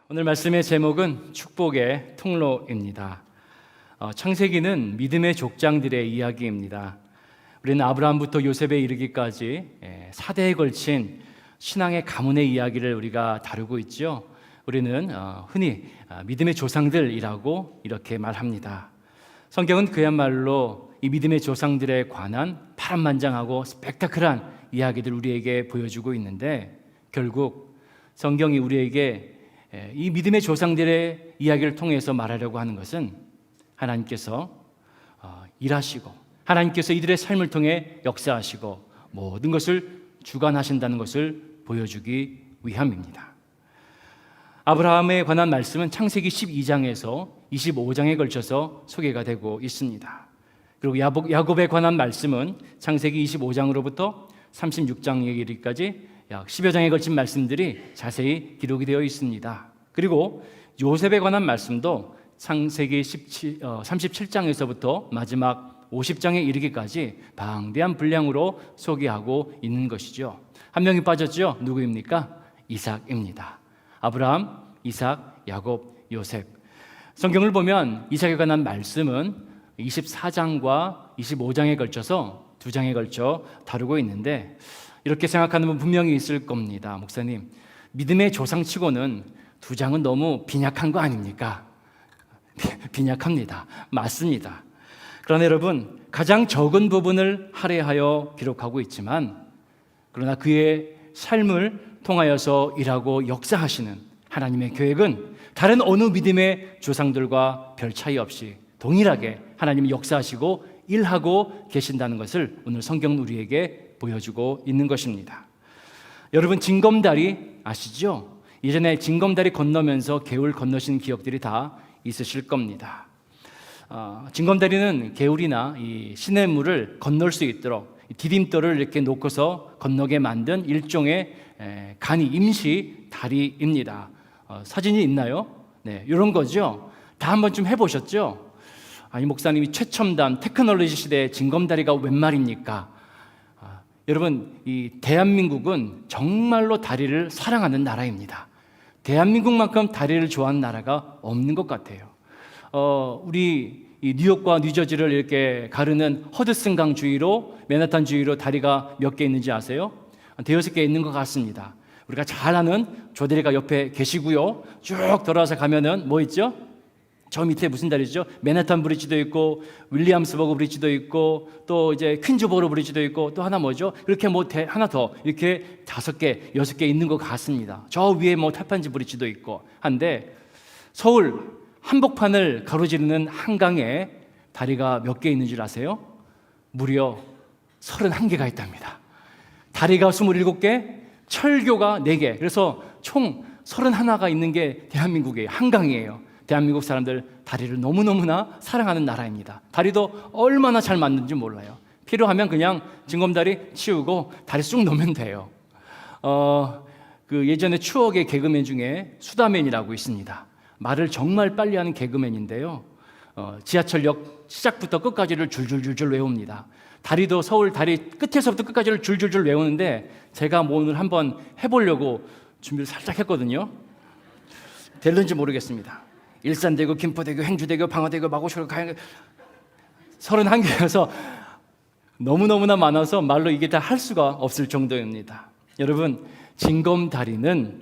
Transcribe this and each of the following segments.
오늘 말씀의 제목은 축복의 통로입니다. 창세기는 믿음의 족장들의 이야기입니다. 우리는 아브라함부터 요셉에 이르기까지 4대에 걸친 신앙의 가문의 이야기를 우리가 다루고 있죠. 우리는 흔히 믿음의 조상들이라고 이렇게 말합니다. 성경은 그야말로 이 믿음의 조상들에 관한 파란만장하고 스펙타클한 이야기들 우리에게 보여주고 있는데, 결국 성경이 우리에게 이 믿음의 조상들의 이야기를 통해서 말하려고 하는 것은 하나님께서 일하시고 하나님께서 이들의 삶을 통해 역사하시고 모든 것을 주관하신다는 것을 보여주기 위함입니다. 아브라함에 관한 말씀은 창세기 12장에서 25장에 걸쳐서 소개가 되고 있습니다. 그리고 야곱에 관한 말씀은 창세기 25장으로부터 36장에 이르기까지 약 10여 장에 걸친 말씀들이 자세히 기록이 되어 있습니다. 그리고 요셉에 관한 말씀도 창세기 37장에서부터 마지막 50장에 이르기까지 방대한 분량으로 소개하고 있는 것이죠. 한 명이 빠졌죠? 누구입니까? 이삭입니다. 아브라함, 이삭, 야곱, 요셉. 성경을 보면 이삭에 관한 말씀은 24장과 25장에 걸쳐서 2장에 걸쳐 다루고 있는데, 이렇게 생각하는 분 분명히 있을 겁니다. 목사님, 믿음의 조상치고는 2장은 너무 빈약한 거 아닙니까? 빈약합니다. 맞습니다. 그러나 여러분, 가장 적은 부분을 할애하여 기록하고 있지만, 그러나 그의 삶을 통하여서 일하고 역사하시는 하나님의 계획은 다른 어느 믿음의 조상들과 별 차이 없이 동일하게 하나님이 역사하시고 일하고 계신다는 것을 오늘 성경은 우리에게 보여주고 있는 것입니다. 여러분, 징검다리 아시죠? 예전에 징검다리 건너면서 개울 건너신 기억들이 다 있으실 겁니다. 징검다리는 개울이나 이 시냇물을 건널 수 있도록 디딤돌을 이렇게 놓고서 건너게 만든 일종의 간이 임시 다리입니다. 사진이 있나요? 네, 이런 거죠. 다 한번 좀 해보셨죠? 아니, 목사님이 최첨단 테크놀로지 시대에 징검다리가 웬 말입니까? 여러분, 이 대한민국은 정말로 다리를 사랑하는 나라입니다. 대한민국만큼 다리를 좋아하는 나라가 없는 것 같아요. 우리 이 뉴욕과 뉴저지를 이렇게 가르는 허드슨 강 주위로, 맨하탄 주위로 다리가 몇 개 있는지 아세요? 5개 있는 것 같습니다. 우리가 잘 아는 조대리가 옆에 계시고요. 쭉 돌아서 가면은 뭐 있죠? 저 밑에 무슨 다리죠? 맨하탄 브리지도 있고, 윌리엄스버그 브리지도 있고, 또 이제 퀸즈보로 브리지도 있고, 또 하나 뭐죠? 이렇게 하나 더 이렇게 5개, 6개 있는 것 같습니다. 저 위에 타판지 브리지도 있고 한데, 서울 한복판을 가로지르는 한강에 다리가 몇 개 있는 줄 아세요? 무려 31개가 있답니다. 다리가 27개, 철교가 4개. 그래서 총 31가 있는 게 대한민국이에요. 한강이에요. 대한민국 사람들 다리를 너무너무나 사랑하는 나라입니다. 다리도 얼마나 잘 만든지 몰라요. 필요하면 그냥 징검다리 치우고 다리 쑥 놓으면 돼요. 그 예전에 추억의 개그맨 중에 수다맨이라고 있습니다. 말을 정말 빨리 하는 개그맨인데요. 지하철역 시작부터 끝까지를 줄줄줄줄 외웁니다. 다리도 서울 다리 끝에서부터 끝까지를 줄줄줄 외우는데, 제가 오늘 한번 해보려고 준비를 살짝 했거든요. 될는지 모르겠습니다. 일산대교, 김포대교, 행주대교, 방화대교, 마고쇼로 가양 31개여서 너무너무나 많아서 말로 이게 다 할 수가 없을 정도입니다. 여러분, 징검다리는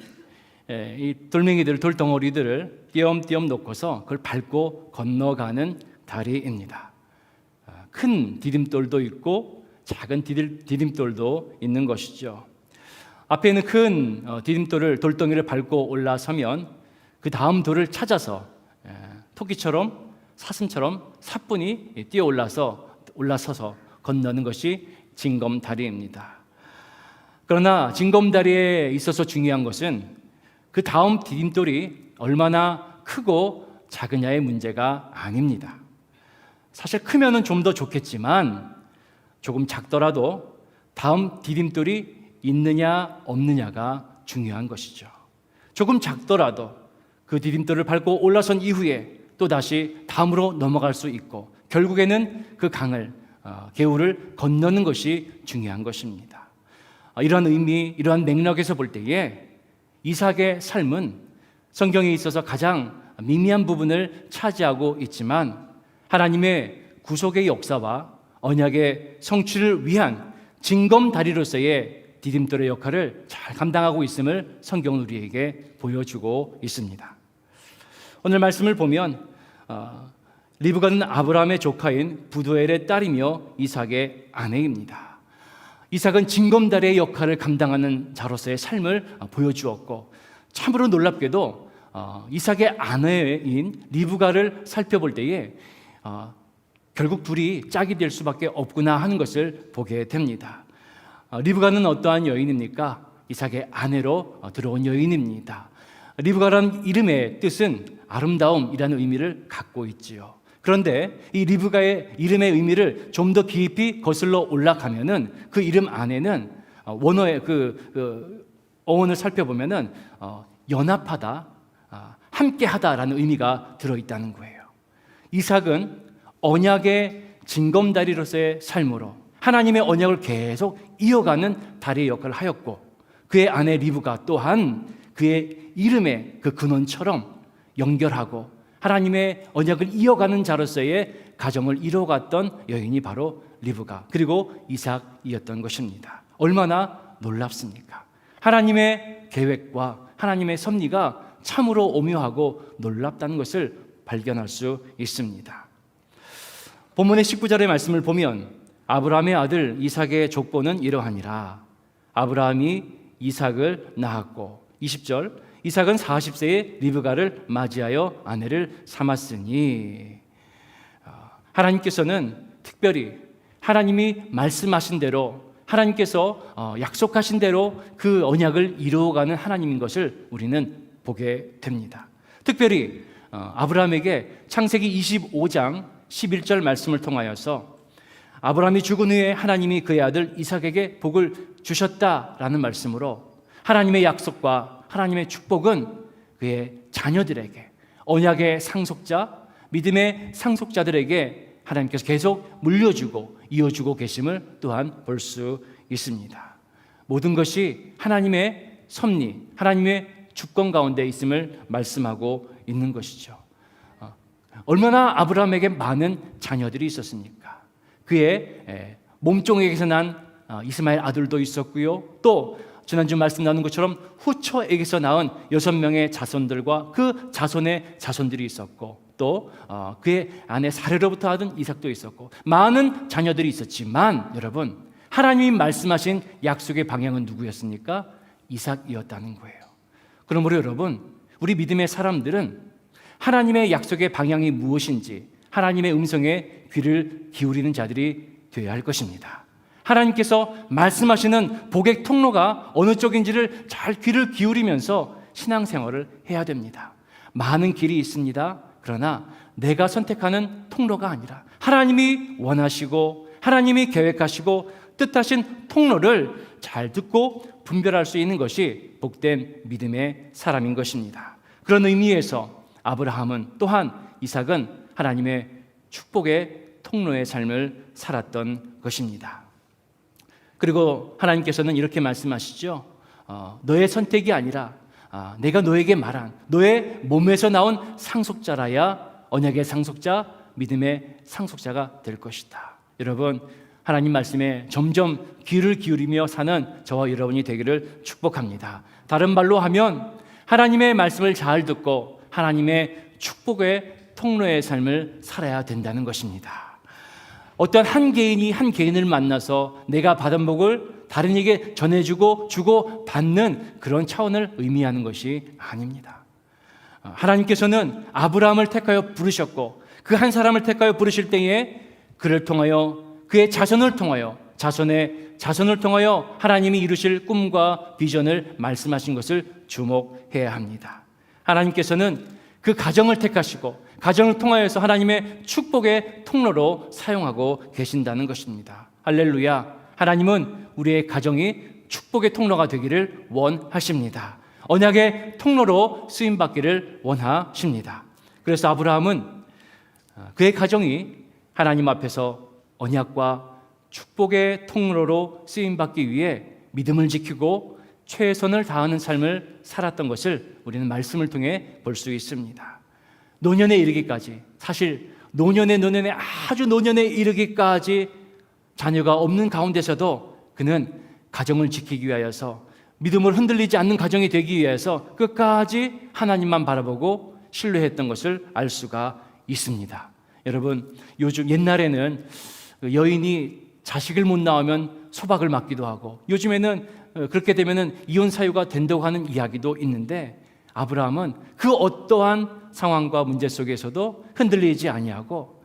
이 돌멩이들, 돌덩어리들을 띄엄띄엄 놓고서 그걸 밟고 건너가는 다리입니다. 큰 디딤돌도 있고 작은 디딤돌도 있는 것이죠. 앞에 있는 큰 디딤돌을, 돌덩이를 밟고 올라서면 그 다음 돌을 찾아서 토끼처럼 사슴처럼 사뿐히 뛰어 올라서서 건너는 것이 징검다리입니다. 그러나 징검다리에 있어서 중요한 것은 그 다음 디딤돌이 얼마나 크고 작으냐의 문제가 아닙니다. 사실 크면은 좀 더 좋겠지만 조금 작더라도 다음 디딤돌이 있느냐 없느냐가 중요한 것이죠. 조금 작더라도 그 디딤돌을 밟고 올라선 이후에 또 다시 다음으로 넘어갈 수 있고, 결국에는 그 강을, 개울을 건너는 것이 중요한 것입니다. 이러한 의미, 이러한 맥락에서 볼 때에 이삭의 삶은 성경에 있어서 가장 미미한 부분을 차지하고 있지만 하나님의 구속의 역사와 언약의 성취를 위한 징검다리로서의 디딤돌의 역할을 잘 감당하고 있음을 성경은 우리에게 보여주고 있습니다. 오늘 말씀을 보면 리브가는 아브라함의 조카인 부두엘의 딸이며 이삭의 아내입니다. 이삭은 징검다리의 역할을 감당하는 자로서의 삶을 보여주었고, 참으로 놀랍게도 이삭의 아내인 리브가를 살펴볼 때에 결국 둘이 짝이 될 수밖에 없구나 하는 것을 보게 됩니다. 리브가는 어떠한 여인입니까? 이삭의 아내로 들어온 여인입니다. 리브가라는 이름의 뜻은 아름다움이라는 의미를 갖고 있지요. 그런데 이 리브가의 이름의 의미를 좀 더 깊이 거슬러 올라가면은 그 이름 안에는 원어의 그 어원을 살펴보면은 연합하다, 함께하다라는 의미가 들어 있다는 거예요. 이삭은 언약의 징검다리로서의 삶으로 하나님의 언약을 계속 이어가는 다리의 역할을 하였고, 그의 아내 리브가 또한 그의 이름의 그 근원처럼 연결하고 하나님의 언약을 이어가는 자로서의 가정을 이루어갔던 여인이 바로 리브가 그리고 이삭이었던 것입니다. 얼마나 놀랍습니까? 하나님의 계획과 하나님의 섭리가 참으로 오묘하고 놀랍다는 것을 발견할 수 있습니다. 본문의 19절의 말씀을 보면 아브라함의 아들 이삭의 족보는 이러하니라. 아브라함이 이삭을 낳았고, 20절 이삭은 40세에 리브가를 맞이하여 아내를 삼았으니, 하나님께서는 특별히 하나님이 말씀하신 대로, 하나님께서 약속하신 대로 그 언약을 이루어가는 하나님인 것을 우리는 보게 됩니다. 특별히 아브라함에게 창세기 25장 11절 말씀을 통하여서 아브라함이 죽은 후에 하나님이 그의 아들 이삭에게 복을 주셨다라는 말씀으로 하나님의 약속과 하나님의 축복은 그의 자녀들에게, 언약의 상속자, 믿음의 상속자들에게 하나님께서 계속 물려주고 이어주고 계심을 또한 볼 수 있습니다. 모든 것이 하나님의 섭리, 하나님의 주권 가운데 있음을 말씀하고 있는 것이죠. 얼마나 아브라함에게 많은 자녀들이 있었습니까? 그의 몸종에게서 난 이스마엘 아들도 있었고요, 또 지난주 말씀 나눈 것처럼 후처에게서 낳은 6명의 자손들과 그 자손의 자손들이 있었고, 또 그의 아내 사례로부터 얻은 이삭도 있었고, 많은 자녀들이 있었지만 여러분, 하나님이 말씀하신 약속의 방향은 누구였습니까? 이삭이었다는 거예요. 그러므로 여러분, 우리 믿음의 사람들은 하나님의 약속의 방향이 무엇인지 하나님의 음성에 귀를 기울이는 자들이 되어야 할 것입니다. 하나님께서 말씀하시는 복의 통로가 어느 쪽인지를 잘 귀를 기울이면서 신앙생활을 해야 됩니다. 많은 길이 있습니다. 그러나 내가 선택하는 통로가 아니라 하나님이 원하시고 하나님이 계획하시고 뜻하신 통로를 잘 듣고 분별할 수 있는 것이 복된 믿음의 사람인 것입니다. 그런 의미에서 아브라함은 또한 이삭은 하나님의 축복의 통로의 삶을 살았던 것입니다. 그리고 하나님께서는 이렇게 말씀하시죠. 너의 선택이 아니라 내가 너에게 말한 너의 몸에서 나온 상속자라야 언약의 상속자, 믿음의 상속자가 될 것이다. 여러분, 하나님 말씀에 점점 귀를 기울이며 사는 저와 여러분이 되기를 축복합니다. 다른 말로 하면 하나님의 말씀을 잘 듣고 하나님의 축복의 통로의 삶을 살아야 된다는 것입니다. 어떤 한 개인이 한 개인을 만나서 내가 받은 복을 다른 이에게 전해주고 주고 받는 그런 차원을 의미하는 것이 아닙니다. 하나님께서는 아브라함을 택하여 부르셨고 그 한 사람을 택하여 부르실 때에 그를 통하여 그의 자손을 통하여 자손의 자손을 통하여 하나님이 이루실 꿈과 비전을 말씀하신 것을 주목해야 합니다. 하나님께서는 그 가정을 택하시고 가정을 통하여서 하나님의 축복의 통로로 사용하고 계신다는 것입니다. 할렐루야. 하나님은 우리의 가정이 축복의 통로가 되기를 원하십니다. 언약의 통로로 쓰임받기를 원하십니다. 그래서 아브라함은 그의 가정이 하나님 앞에서 언약과 축복의 통로로 쓰임받기 위해 믿음을 지키고 최선을 다하는 삶을 살았던 것을 우리는 말씀을 통해 볼 수 있습니다. 노년에 이르기까지, 사실 노년에 아주 노년에 이르기까지 자녀가 없는 가운데서도 그는 가정을 지키기 위하여서, 믿음을 흔들리지 않는 가정이 되기 위해서 끝까지 하나님만 바라보고 신뢰했던 것을 알 수가 있습니다. 여러분, 요즘 옛날에는 여인이 자식을 못 낳으면 소박을 맞기도 하고, 요즘에는 그렇게 되면은 이혼 사유가 된다고 하는 이야기도 있는데, 아브라함은 그 어떠한 상황과 문제 속에서도 흔들리지 아니하고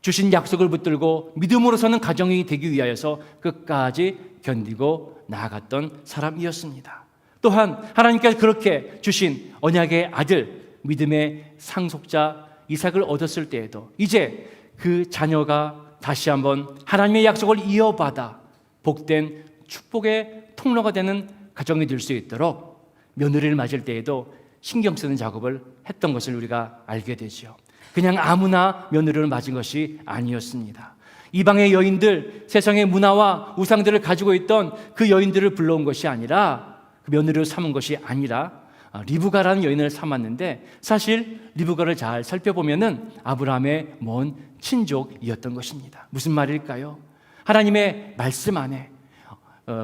주신 약속을 붙들고 믿음으로서는 가정이 되기 위하여서 끝까지 견디고 나아갔던 사람이었습니다. 또한 하나님께서 그렇게 주신 언약의 아들, 믿음의 상속자 이삭을 얻었을 때에도 이제 그 자녀가 다시 한번 하나님의 약속을 이어받아 복된 축복의 통로가 되는 가정이 될 수 있도록 며느리를 맞을 때에도 신경 쓰는 작업을 했던 것을 우리가 알게 되죠. 그냥 아무나 며느리를 맞은 것이 아니었습니다. 이방의 여인들, 세상의 문화와 우상들을 가지고 있던 그 여인들을 불러온 것이 아니라, 그 며느리로 삼은 것이 아니라 리브가라는 여인을 삼았는데, 사실 리브가를 잘 살펴보면은 아브라함의 먼 친족이었던 것입니다. 무슨 말일까요? 하나님의 말씀 안에,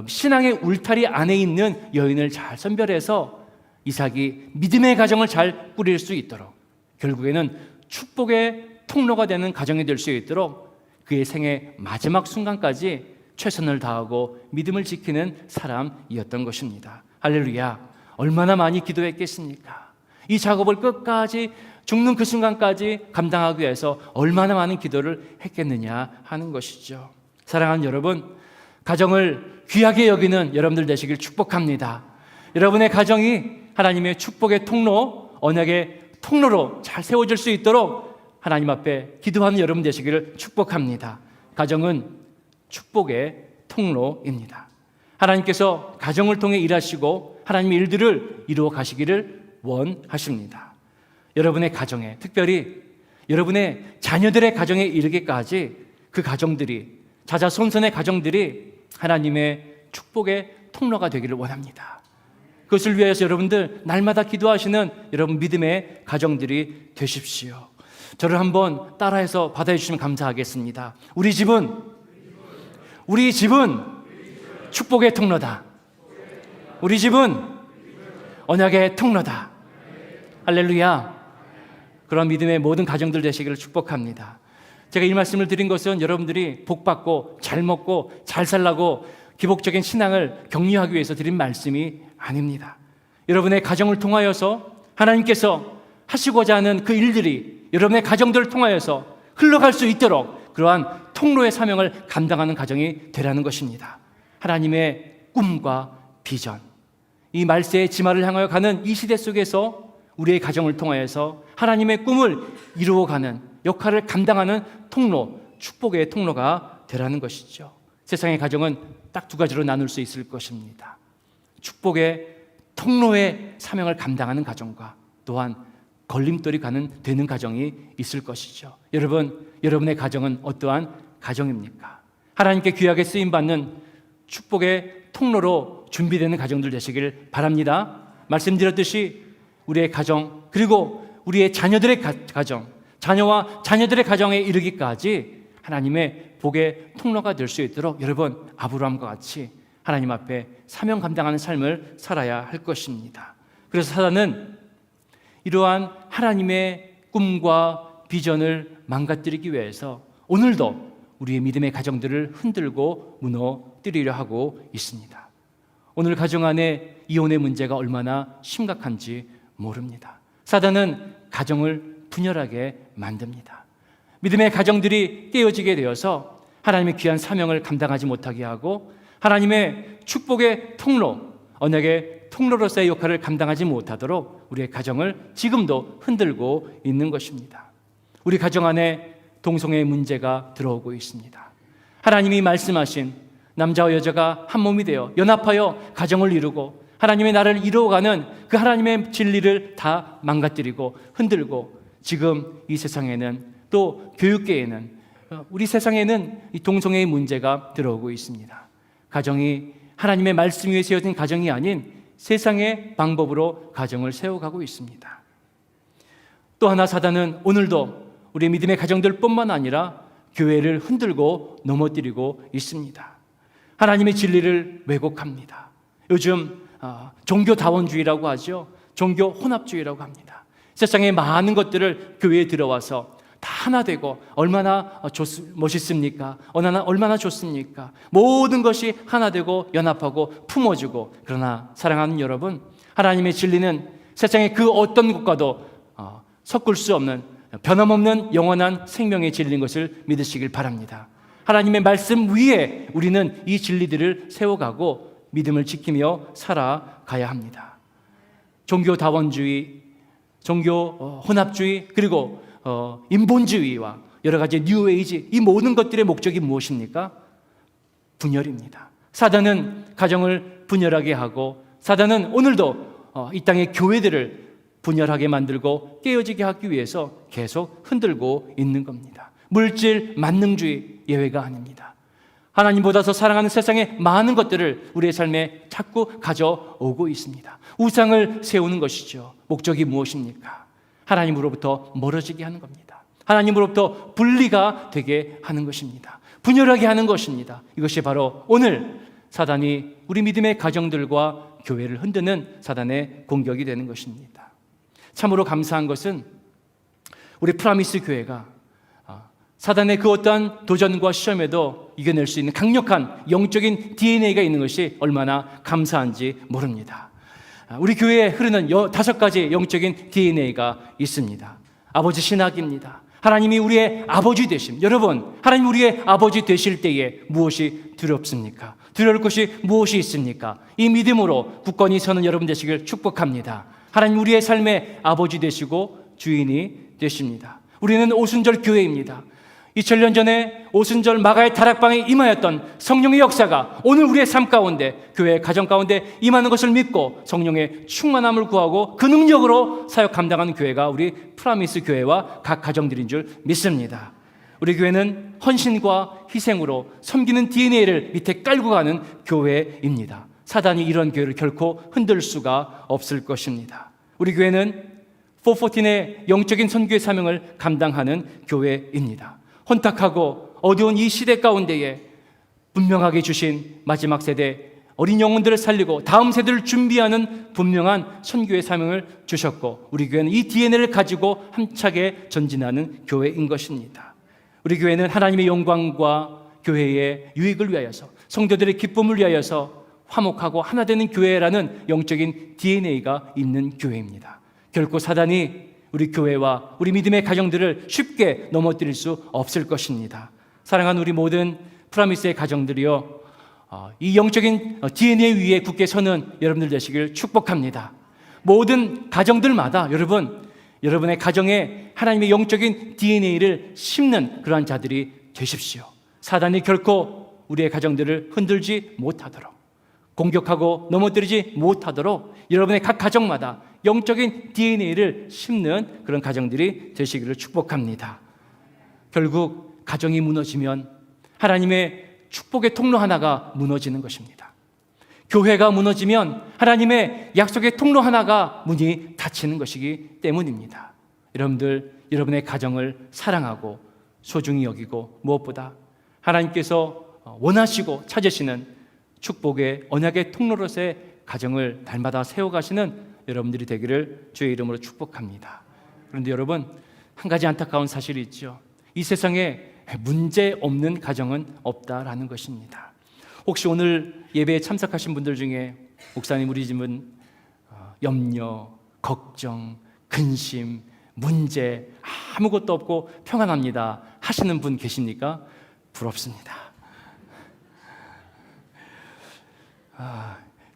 신앙의 울타리 안에 있는 여인을 잘 선별해서 이삭이 믿음의 가정을 잘 꾸릴 수 있도록, 결국에는 축복의 통로가 되는 가정이 될 수 있도록 그의 생애 마지막 순간까지 최선을 다하고 믿음을 지키는 사람이었던 것입니다. 할렐루야. 얼마나 많이 기도했겠습니까? 이 작업을 끝까지, 죽는 그 순간까지 감당하기 위해서 얼마나 많은 기도를 했겠느냐 하는 것이죠. 사랑하는 여러분, 가정을 귀하게 여기는 여러분들 되시길 축복합니다. 여러분의 가정이 하나님의 축복의 통로, 언약의 통로로 잘 세워질 수 있도록 하나님 앞에 기도하는 여러분 되시기를 축복합니다. 가정은 축복의 통로입니다. 하나님께서 가정을 통해 일하시고 하나님의 일들을 이루어 가시기를 원하십니다. 여러분의 가정에, 특별히 여러분의 자녀들의 가정에 이르기까지 그 가정들이, 자자손손의 가정들이 하나님의 축복의 통로가 되기를 원합니다. 그것을 위해서 여러분들 날마다 기도하시는 여러분 믿음의 가정들이 되십시오. 저를 한번 따라해서 받아주시면 감사하겠습니다. 우리 집은 축복의 통로다. 우리 집은 언약의 통로다. 할렐루야. 그런 믿음의 모든 가정들 되시기를 축복합니다. 제가 이 말씀을 드린 것은 여러분들이 복받고 잘 먹고 잘 살라고 기복적인 신앙을 격려하기 위해서 드린 말씀이 아닙니다. 여러분의 가정을 통하여서 하나님께서 하시고자 하는 그 일들이 여러분의 가정들을 통하여서 흘러갈 수 있도록 그러한 통로의 사명을 감당하는 가정이 되라는 것입니다. 하나님의 꿈과 비전, 이 말세의 지마를 향하여 가는 이 시대 속에서 우리의 가정을 통하여서 하나님의 꿈을 이루어가는 역할을 감당하는 통로, 축복의 통로가 되라는 것이죠. 세상의 가정은 딱 두 가지로 나눌 수 있을 것입니다. 축복의 통로의 사명을 감당하는 가정과 또한 걸림돌이 되는 가정이 있을 것이죠. 여러분, 여러분의 가정은 어떠한 가정입니까? 하나님께 귀하게 쓰임받는 축복의 통로로 준비되는 가정들 되시길 바랍니다. 말씀드렸듯이 우리의 가정, 그리고 우리의 자녀들의 가정, 자녀와 자녀들의 가정에 이르기까지 하나님의 복의 통로가 될 수 있도록 여러분, 아브라함과 같이 하나님 앞에 사명 감당하는 삶을 살아야 할 것입니다. 그래서 사단은 이러한 하나님의 꿈과 비전을 망가뜨리기 위해서 오늘도 우리의 믿음의 가정들을 흔들고 무너뜨리려 하고 있습니다. 오늘 가정 안에 이혼의 문제가 얼마나 심각한지 모릅니다. 사단은 가정을 분열하게 만듭니다. 믿음의 가정들이 깨어지게 되어서 하나님의 귀한 사명을 감당하지 못하게 하고 하나님의 축복의 통로, 언약의 통로로서의 역할을 감당하지 못하도록 우리의 가정을 지금도 흔들고 있는 것입니다. 우리 가정 안에 동성애의 문제가 들어오고 있습니다. 하나님이 말씀하신 남자와 여자가 한 몸이 되어 연합하여 가정을 이루고 하나님의 나라를 이루어가는 그 하나님의 진리를 다 망가뜨리고 흔들고, 지금 이 세상에는, 또 교육계에는, 우리 세상에는 이 동성애의 문제가 들어오고 있습니다. 가정이 하나님의 말씀 위에 세워진 가정이 아닌 세상의 방법으로 가정을 세워가고 있습니다. 또 하나 사단은 오늘도 우리 믿음의 가정들뿐만 아니라 교회를 흔들고 넘어뜨리고 있습니다. 하나님의 진리를 왜곡합니다. 요즘 종교다원주의라고 하죠. 종교 혼합주의라고 합니다. 세상의 많은 것들을 교회에 들어와서 다 하나 되고 얼마나 멋있습니까? 얼마나 좋습니까? 모든 것이 하나 되고 연합하고 품어주고, 그러나 사랑하는 여러분, 하나님의 진리는 세상의 그 어떤 것과도 섞을 수 없는 변함없는 영원한 생명의 진리인 것을 믿으시길 바랍니다. 하나님의 말씀 위에 우리는 이 진리들을 세워가고 믿음을 지키며 살아가야 합니다. 종교다원주의, 종교 혼합주의, 그리고 인본주의와 여러 가지 뉴에이지, 이 모든 것들의 목적이 무엇입니까? 분열입니다. 사단은 가정을 분열하게 하고, 사단은 오늘도 이 땅의 교회들을 분열하게 만들고 깨어지게 하기 위해서 계속 흔들고 있는 겁니다. 물질 만능주의 예외가 아닙니다. 하나님보다 더 사랑하는 세상의 많은 것들을 우리의 삶에 자꾸 가져오고 있습니다. 우상을 세우는 것이죠. 목적이 무엇입니까? 하나님으로부터 멀어지게 하는 겁니다. 하나님으로부터 분리가 되게 하는 것입니다. 분열하게 하는 것입니다. 이것이 바로 오늘 사단이 우리 믿음의 가정들과 교회를 흔드는 사단의 공격이 되는 것입니다. 참으로 감사한 것은 우리 프라미스 교회가 사단의 그 어떠한 도전과 시험에도 이겨낼 수 있는 강력한 영적인 DNA가 있는 것이 얼마나 감사한지 모릅니다. 우리 교회에 흐르는 5가지 영적인 DNA가 있습니다. 아버지 신학입니다. 하나님이 우리의 아버지 되심. 여러분, 하나님 우리의 아버지 되실 때에 무엇이 두렵습니까? 두려울 것이 무엇이 있습니까? 이 믿음으로 굳건히 서는 여러분 되시길 축복합니다. 하나님 우리의 삶의 아버지 되시고 주인이 되십니다. 우리는 오순절 교회입니다. 2000년 전에 오순절 마가의 다락방에 임하였던 성령의 역사가 오늘 우리의 삶 가운데, 교회 가정 가운데 임하는 것을 믿고 성령의 충만함을 구하고 그 능력으로 사역 감당하는 교회가 우리 프라미스 교회와 각 가정들인 줄 믿습니다. 우리 교회는 헌신과 희생으로 섬기는 DNA를 밑에 깔고 가는 교회입니다. 사단이 이런 교회를 결코 흔들 수가 없을 것입니다. 우리 교회는 414의 영적인 선교의 사명을 감당하는 교회입니다. 혼탁하고 어두운 이 시대 가운데에 분명하게 주신 마지막 세대 어린 영혼들을 살리고 다음 세대를 준비하는 분명한 선교의 사명을 주셨고, 우리 교회는 이 DNA를 가지고 힘차게 전진하는 교회인 것입니다. 우리 교회는 하나님의 영광과 교회의 유익을 위하여서, 성도들의 기쁨을 위하여서 화목하고 하나 되는 교회라는 영적인 DNA가 있는 교회입니다. 결코 사단이 우리 교회와 우리 믿음의 가정들을 쉽게 넘어뜨릴 수 없을 것입니다. 사랑하는 우리 모든 프라미스의 가정들이여, 이 영적인 DNA 위에 굳게 서는 여러분들 되시길 축복합니다. 모든 가정들마다 여러분의 가정에 하나님의 영적인 DNA를 심는 그러한 자들이 되십시오. 사단이 결코 우리의 가정들을 흔들지 못하도록, 공격하고 넘어뜨리지 못하도록 여러분의 각 가정마다 영적인 DNA를 심는 그런 가정들이 되시기를 축복합니다. 결국 가정이 무너지면 하나님의 축복의 통로 하나가 무너지는 것입니다. 교회가 무너지면 하나님의 약속의 통로 하나가 문이 닫히는 것이기 때문입니다. 여러분들, 여러분의 가정을 사랑하고 소중히 여기고 무엇보다 하나님께서 원하시고 찾으시는 축복의 언약의 통로로서의 가정을 날마다 세워가시는 여러분들이 되기를 주의 이름으로 축복합니다. 그런데 여러분, 한 가지 안타까운 사실이 있죠. 이 세상에 문제 없는 가정은 없다라는 것입니다. 혹시 오늘 예배에 참석하신 분들 중에 목사님 우리 집은 염려, 걱정, 근심, 문제 아무것도 없고 평안합니다 하시는 분 계십니까? 부럽습니다.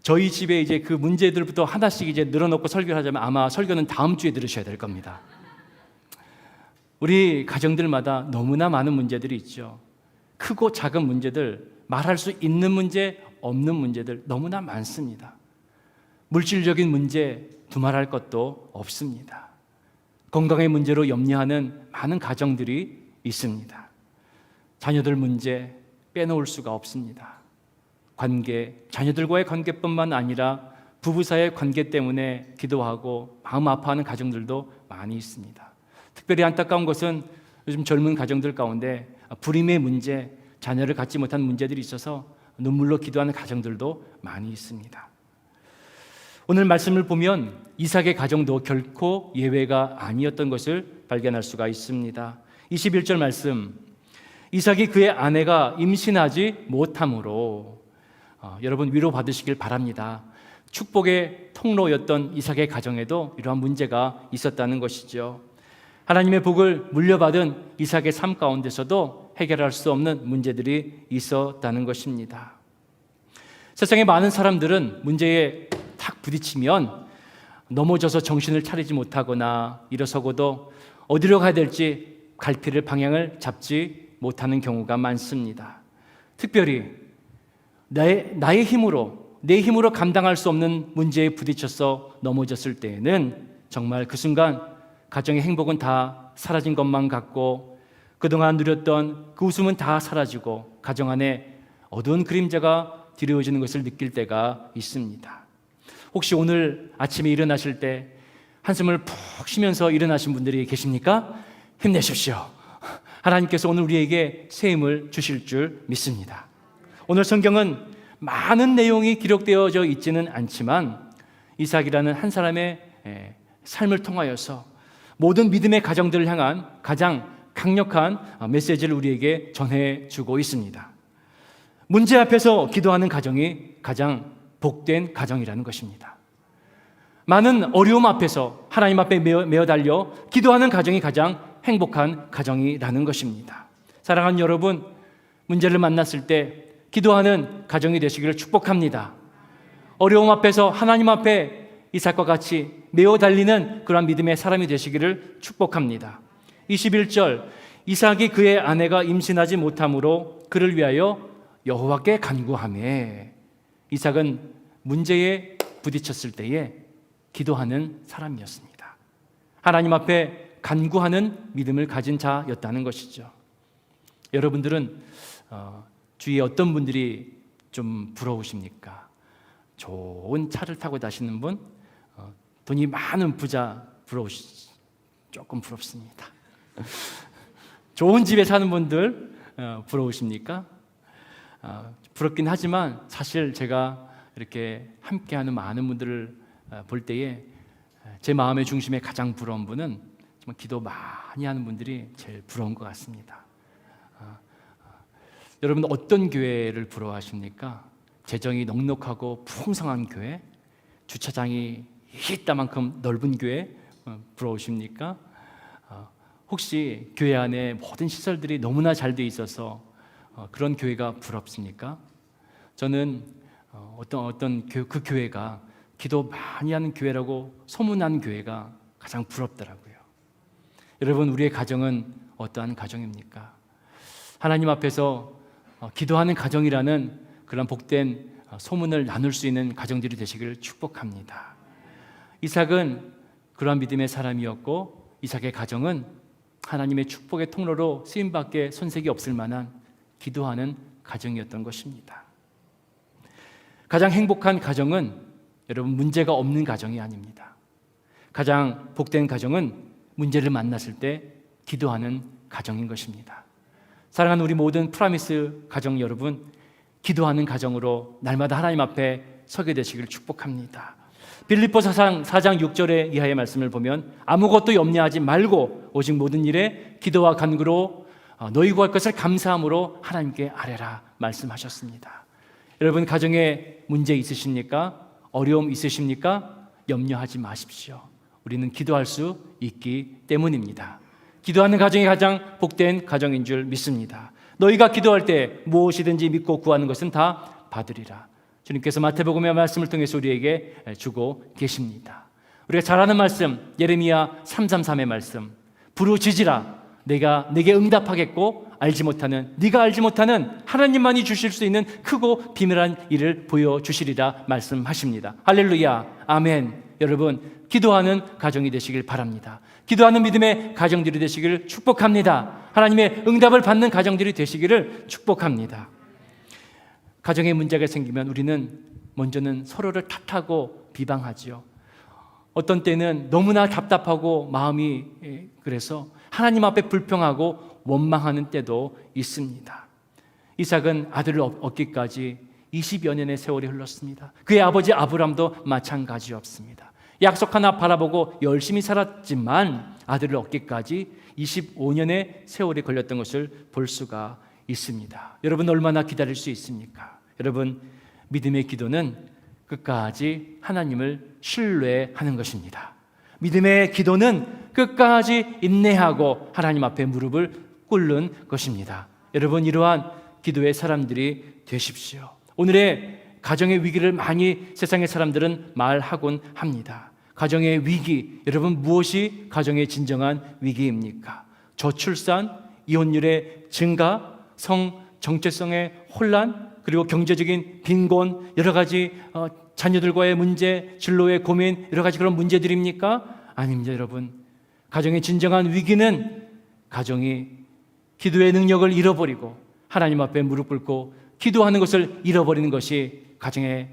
저희 집에 이제 그 문제들부터 하나씩 이제 늘어놓고 설교를 하자면 아마 설교는 다음 주에 들으셔야 될 겁니다. 우리 가정들마다 너무나 많은 문제들이 있죠. 크고 작은 문제들, 말할 수 있는 문제, 없는 문제들 너무나 많습니다. 물질적인 문제 두말할 것도 없습니다. 건강의 문제로 염려하는 많은 가정들이 있습니다. 자녀들 문제 빼놓을 수가 없습니다. 관계, 자녀들과의 관계뿐만 아니라 부부 사이의 관계 때문에 기도하고 마음 아파하는 가정들도 많이 있습니다. 특별히 안타까운 것은 요즘 젊은 가정들 가운데 불임의 문제, 자녀를 갖지 못한 문제들이 있어서 눈물로 기도하는 가정들도 많이 있습니다. 오늘 말씀을 보면 이삭의 가정도 결코 예외가 아니었던 것을 발견할 수가 있습니다. 21절 말씀, 이삭이 그의 아내가 임신하지 못함으로 여러분 위로받으시길 바랍니다. 축복의 통로였던 이삭의 가정에도 이러한 문제가 있었다는 것이죠. 하나님의 복을 물려받은 이삭의 삶 가운데서도 해결할 수 없는 문제들이 있었다는 것입니다. 세상에 많은 사람들은 문제에 탁 부딪히면 넘어져서 정신을 차리지 못하거나 일어서고도 어디로 가야 될지 갈피를 방향을 잡지 못하는 경우가 많습니다. 특별히 나의 힘으로, 내 힘으로 감당할 수 없는 문제에 부딪혀서 넘어졌을 때에는 정말 그 순간 가정의 행복은 다 사라진 것만 같고 그동안 누렸던 그 웃음은 다 사라지고 가정 안에 어두운 그림자가 드리워지는 것을 느낄 때가 있습니다. 혹시 오늘 아침에 일어나실 때 한숨을 푹 쉬면서 일어나신 분들이 계십니까? 힘내십시오. 하나님께서 오늘 우리에게 새 힘을 주실 줄 믿습니다. 오늘 성경은 많은 내용이 기록되어져 있지는 않지만 이삭이라는 한 사람의 삶을 통하여서 모든 믿음의 가정들을 향한 가장 강력한 메시지를 우리에게 전해주고 있습니다. 문제 앞에서 기도하는 가정이 가장 복된 가정이라는 것입니다. 많은 어려움 앞에서 하나님 앞에 메어 달려 기도하는 가정이 가장 행복한 가정이라는 것입니다. 사랑하는 여러분, 문제를 만났을 때 기도하는 가정이 되시기를 축복합니다. 어려움 앞에서 하나님 앞에 이삭과 같이 메어 달리는 그러한 믿음의 사람이 되시기를 축복합니다. 21절, 이삭이 그의 아내가 임신하지 못함으로 그를 위하여 여호와께 간구하며, 이삭은 문제에 부딪혔을 때에 기도하는 사람이었습니다. 하나님 앞에 간구하는 믿음을 가진 자였다는 것이죠. 여러분들은 주위에 어떤 분들이 좀 부러우십니까? 좋은 차를 타고 다니는 분, 돈이 많은 부자 조금 부럽습니다. 좋은 집에 사는 분들 부러우십니까? 부럽긴 하지만 사실 제가 이렇게 함께하는 많은 분들을 볼 때에 제 마음의 중심에 가장 부러운 분은 정말 기도 많이 하는 분들이 제일 부러운 것 같습니다. 여러분 어떤 교회를 부러워하십니까? 재정이 넉넉하고 풍성한 교회, 주차장이 이따만큼 넓은 교회 부러우십니까? 혹시 교회 안에 모든 시설들이 너무나 잘 돼 있어서 그런 교회가 부럽습니까? 저는 어떤 그 교회가 기도 많이 하는 교회라고 소문난 교회가 가장 부럽더라고요. 여러분, 우리의 가정은 어떠한 가정입니까? 하나님 앞에서 기도하는 가정이라는 그런 복된 소문을 나눌 수 있는 가정들이 되시기를 축복합니다. 이삭은 그러한 믿음의 사람이었고 이삭의 가정은 하나님의 축복의 통로로 쓰임받게 손색이 없을 만한 기도하는 가정이었던 것입니다. 가장 행복한 가정은 여러분 문제가 없는 가정이 아닙니다. 가장 복된 가정은 문제를 만났을 때 기도하는 가정인 것입니다. 사랑하는 우리 모든 프라미스 가정 여러분, 기도하는 가정으로 날마다 하나님 앞에 서게 되시기를 축복합니다. 빌립보서 4장 6절의 이하의 말씀을 보면 아무것도 염려하지 말고 오직 모든 일에 기도와 간구로 너희 구할 것을 감사함으로 하나님께 아뢰라 말씀하셨습니다. 여러분 가정에 문제 있으십니까? 어려움 있으십니까? 염려하지 마십시오. 우리는 기도할 수 있기 때문입니다. 기도하는 가정이 가장 복된 가정인 줄 믿습니다. 너희가 기도할 때 무엇이든지 믿고 구하는 것은 다 받으리라. 주님께서 마태복음의 말씀을 통해서 우리에게 주고 계십니다. 우리가 잘 아는 말씀, 예레미야 3:3의 말씀, 부르짖으라 내가 네게 응답하겠고 네가 알지 못하는 하나님만이 주실 수 있는 크고 비밀한 일을 보여주시리라 말씀하십니다. 할렐루야, 아멘. 여러분 기도하는 가정이 되시길 바랍니다. 기도하는 믿음의 가정들이 되시기를 축복합니다. 하나님의 응답을 받는 가정들이 되시기를 축복합니다. 가정에 문제가 생기면 우리는 먼저는 서로를 탓하고 비방하지요. 어떤 때는 너무나 답답하고 마음이 그래서 하나님 앞에 불평하고 원망하는 때도 있습니다. 이삭은 아들을 얻기까지 20여 년의 세월이 흘렀습니다. 그의 아버지 아브람도 마찬가지였습니다. 약속 하나 바라보고 열심히 살았지만 아들을 얻기까지 25년의 세월이 걸렸던 것을 볼 수가 있습니다. 여러분 얼마나 기다릴 수 있습니까? 여러분 믿음의 기도는 끝까지 하나님을 신뢰하는 것입니다. 믿음의 기도는 끝까지 인내하고 하나님 앞에 무릎을 꿇는 것입니다. 여러분 이러한 기도의 사람들이 되십시오. 오늘의 가정의 위기를 많이 세상의 사람들은 말하곤 합니다. 가정의 위기, 여러분 무엇이 가정의 진정한 위기입니까? 저출산, 이혼율의 증가, 성 정체성의 혼란, 그리고 경제적인 빈곤, 여러 가지 자녀들과의 문제, 진로의 고민, 여러 가지 그런 문제들입니까? 아닙니다, 여러분. 가정의 진정한 위기는 가정이 기도의 능력을 잃어버리고 하나님 앞에 무릎 꿇고 기도하는 것을 잃어버리는 것이 가정의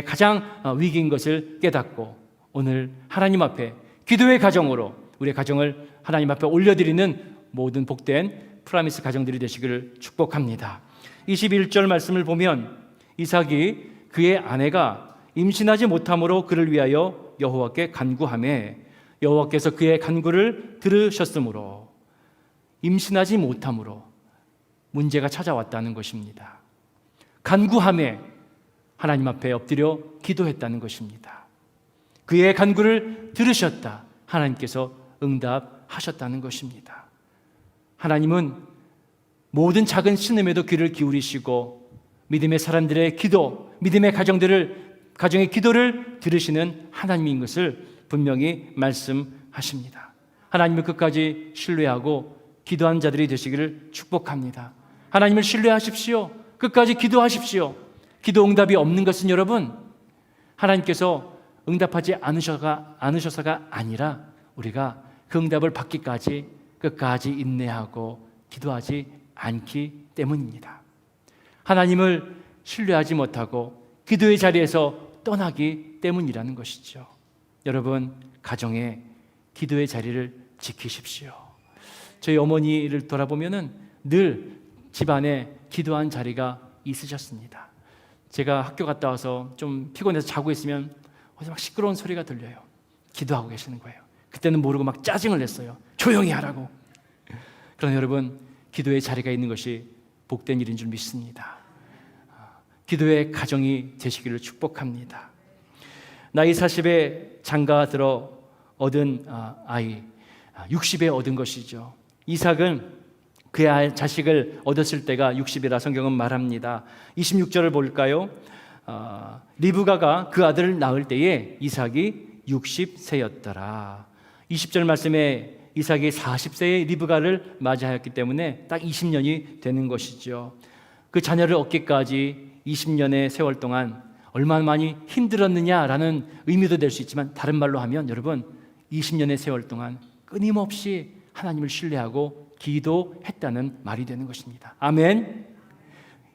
가장 위기인 것을 깨닫고 오늘 하나님 앞에 기도의 가정으로 우리의 가정을 하나님 앞에 올려드리는 모든 복된 프라미스 가정들이 되시기를 축복합니다. 21절 말씀을 보면 이삭이 그의 아내가 임신하지 못함으로 그를 위하여 여호와께 간구하매 여호와께서 그의 간구를 들으셨으므로 임신하지 못함으로 문제가 찾아왔다는 것입니다. 간구하매 하나님 앞에 엎드려 기도했다는 것입니다. 그의 간구를 들으셨다. 하나님께서 응답하셨다는 것입니다. 하나님은 모든 작은 신음에도 귀를 기울이시고 믿음의 사람들의 기도, 믿음의 가정의 기도를 들으시는 하나님인 것을 분명히 말씀하십니다. 하나님을 끝까지 신뢰하고 기도한 자들이 되시기를 축복합니다. 하나님을 신뢰하십시오. 끝까지 기도하십시오. 기도 응답이 없는 것은 여러분 하나님께서 응답하지 않으셔서가 아니라 우리가 그 응답을 받기까지 끝까지 인내하고 기도하지 않기 때문입니다. 하나님을 신뢰하지 못하고 기도의 자리에서 떠나기 때문이라는 것이죠. 여러분 가정에 기도의 자리를 지키십시오. 저희 어머니를 돌아보면은 늘 집안에 기도한 자리가 있으셨습니다. 제가 학교 갔다 와서 좀 피곤해서 자고 있으면 어디서 막 시끄러운 소리가 들려요. 기도하고 계시는 거예요. 그때는 모르고 막 짜증을 냈어요. 조용히 하라고. 그러나 여러분 기도의 자리가 있는 것이 복된 일인 줄 믿습니다. 기도의 가정이 되시기를 축복합니다. 나이 40에 장가 들어 얻은 아이 60에 얻은 것이죠. 이삭은 그의 자식을 얻었을 때가 60이라 성경은 말합니다. 26절을 볼까요? 리브가가 그 아들을 낳을 때에 이삭이 60세였더라. 20절 말씀에 이삭이 40세의 리브가를 맞이하였기 때문에 딱 20년이 되는 것이죠. 그 자녀를 얻기까지 20년의 세월 동안 얼마나 많이 힘들었느냐라는 의미도 될 수 있지만 다른 말로 하면 여러분 20년의 세월 동안 끊임없이 하나님을 신뢰하고 기도했다는 말이 되는 것입니다. 아멘.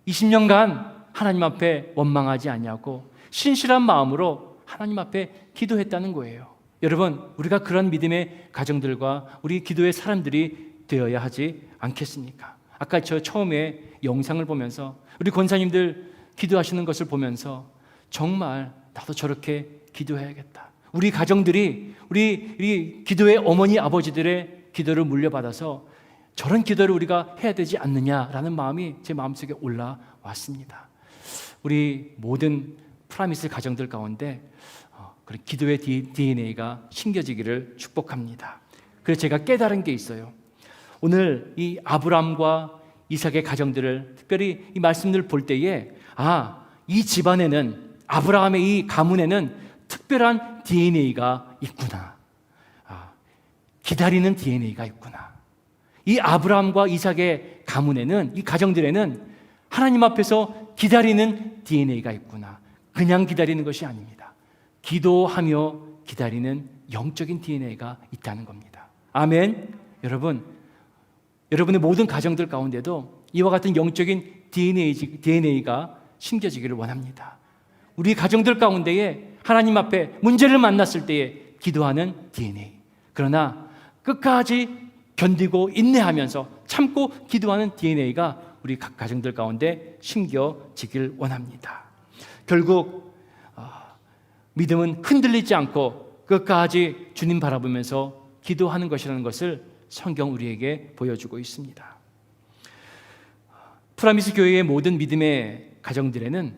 20년간 하나님 앞에 원망하지 아니하고 신실한 마음으로 하나님 앞에 기도했다는 거예요. 여러분 우리가 그런 믿음의 가정들과 우리 기도의 사람들이 되어야 하지 않겠습니까? 아까 저 처음에 영상을 보면서 우리 권사님들 기도하시는 것을 보면서 정말 나도 저렇게 기도해야겠다. 우리 가정들이 우리 기도의 어머니 아버지들의 기도를 물려받아서 저런 기도를 우리가 해야 되지 않느냐라는 마음이 제 마음속에 올라왔습니다. 우리 모든 프라미스 가정들 가운데 기도의 DNA가 심겨지기를 축복합니다. 그래서 제가 깨달은 게 있어요. 오늘 이 아브람과 이삭의 가정들을 특별히 이 말씀들을 볼 때에 이 집안에는 아브라함의 이 가문에는 특별한 DNA가 있구나. 기다리는 DNA가 있구나. 이 아브라함과 이삭의 가문에는 이 가정들에는 하나님 앞에서 기다리는 DNA가 있구나. 그냥 기다리는 것이 아닙니다. 기도하며 기다리는 영적인 DNA가 있다는 겁니다. 아멘. 여러분의 모든 가정들 가운데도 이와 같은 영적인 DNA가 심겨지기를 원합니다. 우리 가정들 가운데에 하나님 앞에 문제를 만났을 때에 기도하는 DNA, 그러나 끝까지 견디고 인내하면서 참고 기도하는 DNA가 우리 각 가정들 가운데 심겨지길 원합니다. 결국 믿음은 흔들리지 않고 끝까지 주님 바라보면서 기도하는 것이라는 것을 성경 우리에게 보여주고 있습니다. 프라미스 교회의 모든 믿음의 가정들에는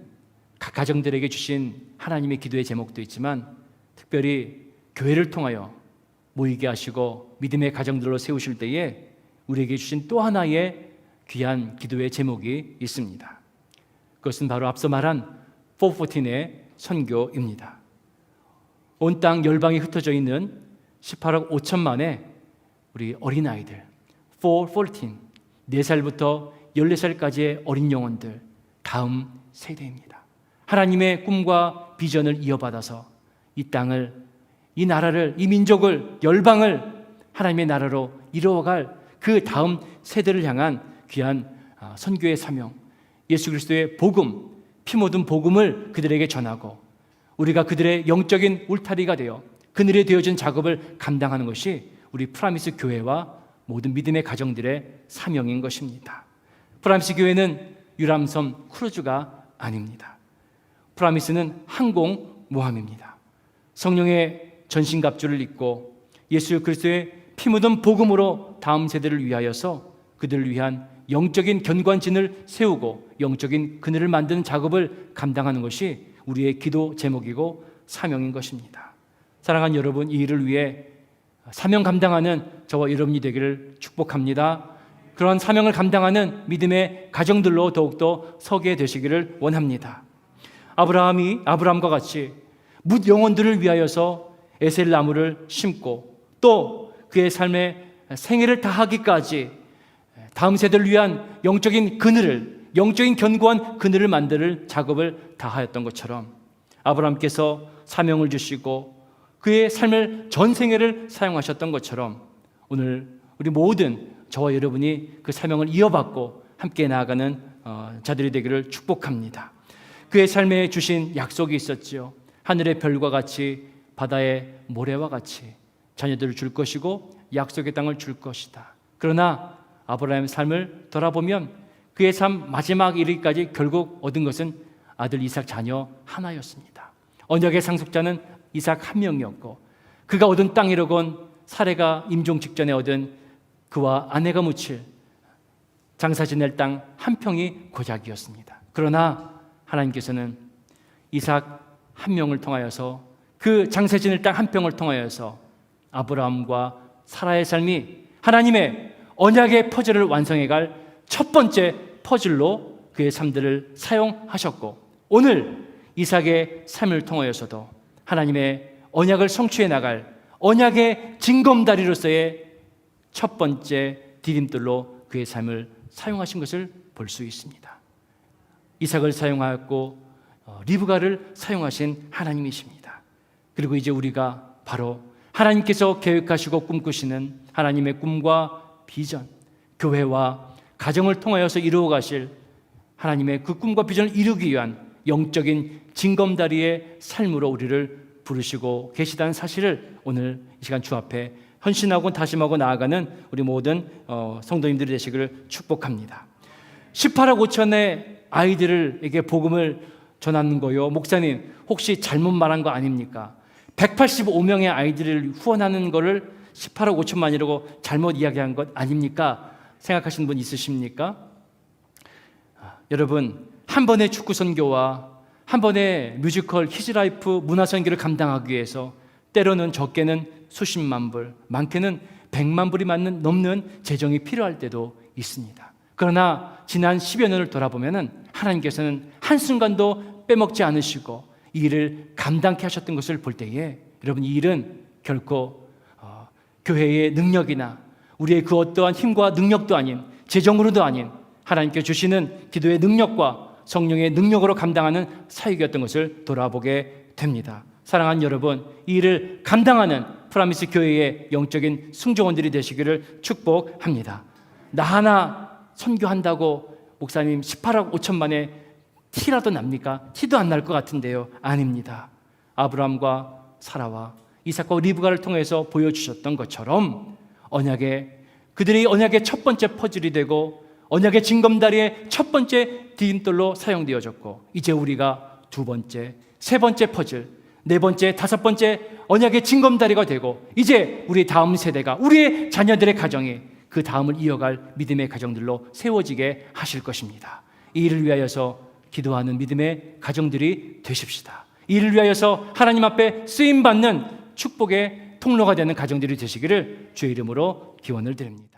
각 가정들에게 주신 하나님의 기도의 제목도 있지만, 특별히 교회를 통하여 모이게 하시고 믿음의 가정들로 세우실 때에 우리에게 주신 또 하나의 귀한 기도의 제목이 있습니다. 그것은 바로 앞서 말한 414의 선교입니다. 온 땅 열방에 흩어져 있는 18억 5천만의 우리 어린아이들, 414, 4살부터 14살까지의 어린 영혼들, 다음 세대입니다. 하나님의 꿈과 비전을 이어받아서 이 땅을, 이 나라를, 이 민족을, 열방을 하나님의 나라로 이루어갈 그 다음 세대를 향한 귀한 선교의 사명, 예수 그리스도의 복음, 피 묻은 복음을 그들에게 전하고 우리가 그들의 영적인 울타리가 되어 그늘에 되어진 작업을 감당하는 것이 우리 프라미스 교회와 모든 믿음의 가정들의 사명인 것입니다. 프라미스 교회는 유람선 크루즈가 아닙니다. 프라미스는 항공모함입니다. 성령의 전신갑주를 입고 예수 그리스도의 피 묻은 복음으로 다음 세대를 위하여서 그들을 위한 영적인 견관진을 세우고 영적인 그늘을 만드는 작업을 감당하는 것이 우리의 기도 제목이고 사명인 것입니다. 사랑하는 여러분, 이 일을 위해 사명 감당하는 저와 여러분이 되기를 축복합니다. 그러한 사명을 감당하는 믿음의 가정들로 더욱더 서게 되시기를 원합니다. 아브라함과 같이 뭇 영혼들을 위하여서 에셀 나무를 심고 또 그의 삶의 생애를 다하기까지 다음 세대를 위한 영적인 그늘을, 영적인 견고한 그늘을 만들 작업을 다하였던 것처럼 아브라함께서 사명을 주시고 그의 삶을 전 생애를 사용하셨던 것처럼 오늘 우리 모든 저와 여러분이 그 사명을 이어받고 함께 나아가는 자들이 되기를 축복합니다. 그의 삶에 주신 약속이 있었지요. 하늘의 별과 같이 바다의 모래와 같이 자녀들을 줄 것이고 약속의 땅을 줄 것이다. 그러나 아브라함의 삶을 돌아보면 그의 삶 마지막 이르기까지 결국 얻은 것은 아들 이삭 자녀 하나였습니다. 언약의 상속자는 이삭 한 명이었고 그가 얻은 땅이로건 사레가 임종 직전에 얻은 그와 아내가 묻힐 장사 지낼 땅 한 평이 고작이었습니다. 그러나 하나님께서는 이삭 한 명을 통하여서 그 장사 지낼 땅 한 평을 통하여서 아브라함과 사라의 삶이 하나님의 언약의 퍼즐을 완성해갈 첫 번째 퍼즐로 그의 삶들을 사용하셨고 오늘 이삭의 삶을 통하여서도 하나님의 언약을 성취해 나갈 언약의 징검다리로서의 첫 번째 디딤돌로 그의 삶을 사용하신 것을 볼 수 있습니다. 이삭을 사용하였고 리브가를 사용하신 하나님이십니다. 그리고 이제 우리가 바로 하나님께서 계획하시고 꿈꾸시는 하나님의 꿈과 비전, 교회와 가정을 통하여서 이루어 가실 하나님의 그 꿈과 비전을 이루기 위한 영적인 징검다리의 삶으로 우리를 부르시고 계시다는 사실을 오늘 이 시간 주 앞에 헌신하고 다짐하고 나아가는 우리 모든 성도님들이 되시기를 축복합니다. 18억 5천의 아이들에게 복음을 전하는 거요. 목사님, 혹시 잘못 말한 거 아닙니까? 185명의 아이들을 후원하는 거를 18억 5천만이라고 잘못 이야기한 것 아닙니까? 생각하시는 분 있으십니까? 여러분, 한 번의 축구 선교와 한 번의 뮤지컬 히즈라이프 문화 선교를 감당하기 위해서 때로는 적게는 수십만 불, 많게는 100만 불이 넘는 재정이 필요할 때도 있습니다. 그러나 지난 10여 년을 돌아보면 하나님께서는 한순간도 빼먹지 않으시고 이 일을 감당케 하셨던 것을 볼 때에 여러분, 이 일은 결코 교회의 능력이나 우리의 그 어떠한 힘과 능력도 아닌, 재정으로도 아닌 하나님께 주시는 기도의 능력과 성령의 능력으로 감당하는 사역이었던 것을 돌아보게 됩니다. 사랑하는 여러분, 이 일을 감당하는 프라미스 교회의 영적인 승조원들이 되시기를 축복합니다. 나 하나 선교한다고 목사님 18억 5천만의 티라도 납니까? 티도 안 날 것 같은데요. 아닙니다. 아브라함과 사라와 이삭과 리브가를 통해서 보여주셨던 것처럼 그들이 언약의 첫 번째 퍼즐이 되고 언약의 징검다리의 첫 번째 디딤돌로 사용되어졌고, 이제 우리가 두 번째, 세 번째 퍼즐, 네 번째, 다섯 번째 언약의 징검다리가 되고, 이제 우리 다음 세대가, 우리의 자녀들의 가정이 그 다음을 이어갈 믿음의 가정들로 세워지게 하실 것입니다. 이 일을 위하여서 기도하는 믿음의 가정들이 되십시다. 이 일을 위하여서 하나님 앞에 쓰임받는 축복의 통로가 되는 가정들이 되시기를 주의 이름으로 기원을 드립니다.